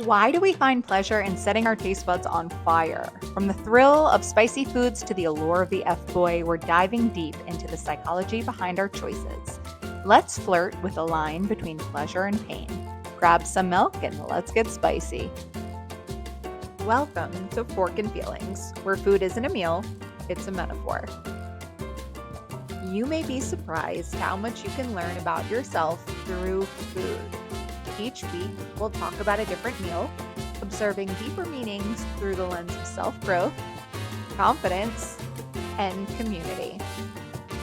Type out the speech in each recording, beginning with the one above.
Why do we find pleasure in setting our taste buds on fire? From the thrill of spicy foods to the allure of the F-boy, we're diving deep into the psychology behind our choices. Let's flirt with the line between pleasure and pain. Grab some milk and let's get spicy. Welcome to Fork and Feelings, where food isn't a meal, it's a metaphor. You may be surprised how much you can learn about yourself through food. Each week, we'll talk about a different meal, observing deeper meanings through the lens of self-growth, confidence, and community.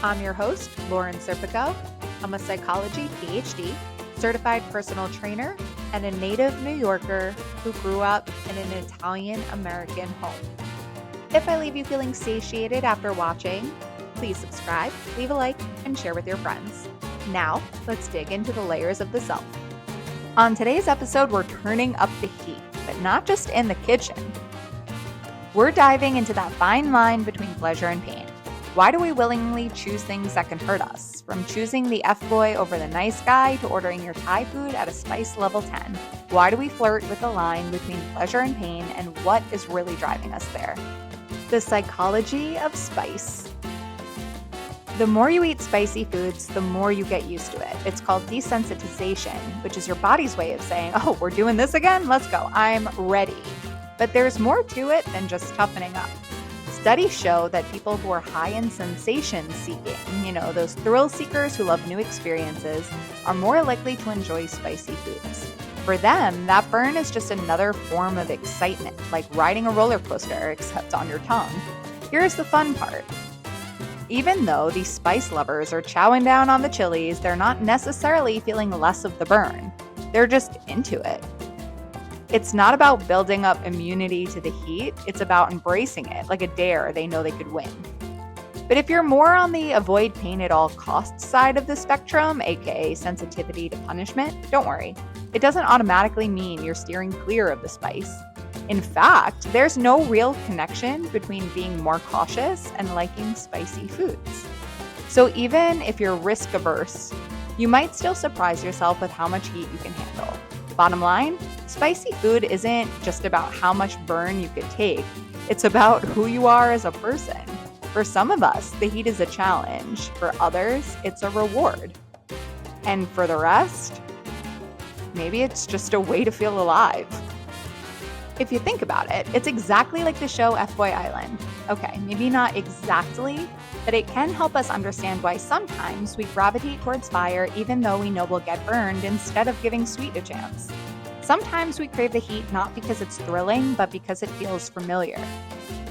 I'm your host, Lauren Serpico. I'm a psychology PhD, certified personal trainer, and a native New Yorker who grew up in an Italian-American home. If I leave you feeling satiated after watching, please subscribe, leave a like, and share with your friends. Now, let's dig into the layers of the self. On today's episode, we're turning up the heat, but not just in the kitchen. We're diving into that fine line between pleasure and pain. Why do we willingly choose things that can hurt us? From choosing the F-boy over the nice guy to ordering your Thai food at a spice level 10. Why do we flirt with the line between pleasure and pain, and what is really driving us there? The psychology of spice. The more you eat spicy foods, the more you get used to it. It's called desensitization, which is your body's way of saying, oh, we're doing this again? Let's go. I'm ready. But there's more to it than just toughening up. Studies show that people who are high in sensation seeking, those thrill seekers who love new experiences, are more likely to enjoy spicy foods. For them, that burn is just another form of excitement, like riding a roller coaster, except on your tongue. Here's the fun part. Even though these spice lovers are chowing down on the chilies, they're not necessarily feeling less of the burn. They're just into it. It's not about building up immunity to the heat, it's about embracing it, like a dare they know they could win. But if you're more on the avoid pain at all costs side of the spectrum, aka sensitivity to punishment, don't worry. It doesn't automatically mean you're steering clear of the spice. In fact, there's no real connection between being more cautious and liking spicy foods. So even if you're risk averse, you might still surprise yourself with how much heat you can handle. Bottom line, spicy food isn't just about how much burn you could take, it's about who you are as a person. For some of us, the heat is a challenge. For others, it's a reward. And for the rest, maybe it's just a way to feel alive. If you think about it, it's exactly like the show F-Boy Island. Okay, maybe not exactly, but it can help us understand why sometimes we gravitate towards fire even though we know we'll get burned instead of giving sweet a chance. Sometimes we crave the heat not because it's thrilling, but because it feels familiar.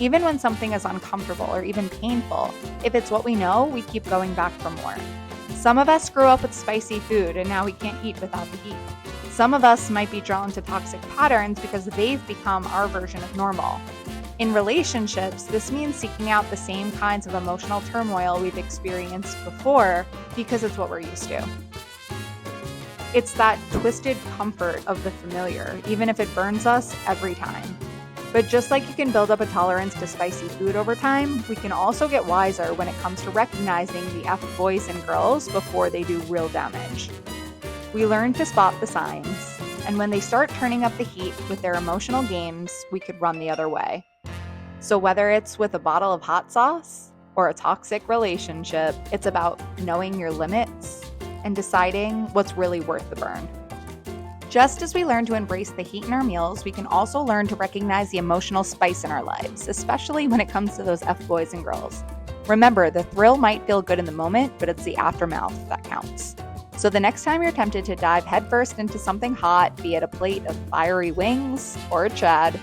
Even when something is uncomfortable or even painful, if it's what we know, we keep going back for more. Some of us grew up with spicy food and now we can't eat without the heat. Some of us might be drawn to toxic patterns because they've become our version of normal. In relationships, this means seeking out the same kinds of emotional turmoil we've experienced before because it's what we're used to. It's that twisted comfort of the familiar, even if it burns us every time. But just like you can build up a tolerance to spicy food over time, we can also get wiser when it comes to recognizing the F-boys and girls before they do real damage. We learn to spot the signs, and when they start turning up the heat with their emotional games, we could run the other way. So whether it's with a bottle of hot sauce or a toxic relationship, it's about knowing your limits and deciding what's really worth the burn. Just as we learn to embrace the heat in our meals, we can also learn to recognize the emotional spice in our lives, especially when it comes to those F-boys and girls. Remember, the thrill might feel good in the moment, but it's the aftermath that counts. So the next time you're tempted to dive headfirst into something hot, be it a plate of fiery wings or a Chad,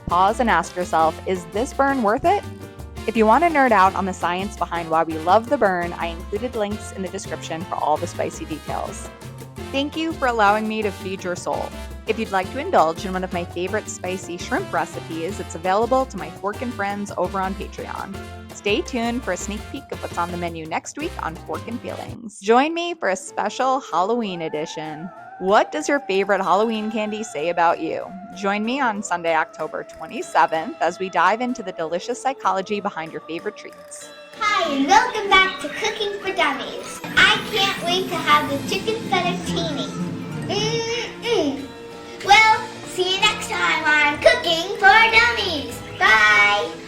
pause and ask yourself, is this burn worth it? If you want to nerd out on the science behind why we love the burn, I included links in the description for all the spicy details. Thank you for allowing me to feed your soul. If you'd like to indulge in one of my favorite spicy shrimp recipes, it's available to my Fork and Friends over on Patreon. Stay tuned for a sneak peek of what's on the menu next week on Fork and Feelings. Join me for a special Halloween edition. What does your favorite Halloween candy say about you? Join me on Sunday, October 27th as we dive into the delicious psychology behind your favorite treats. Hi, and welcome back to Cooking for Dummies. I can't wait to have the chicken fettuccine.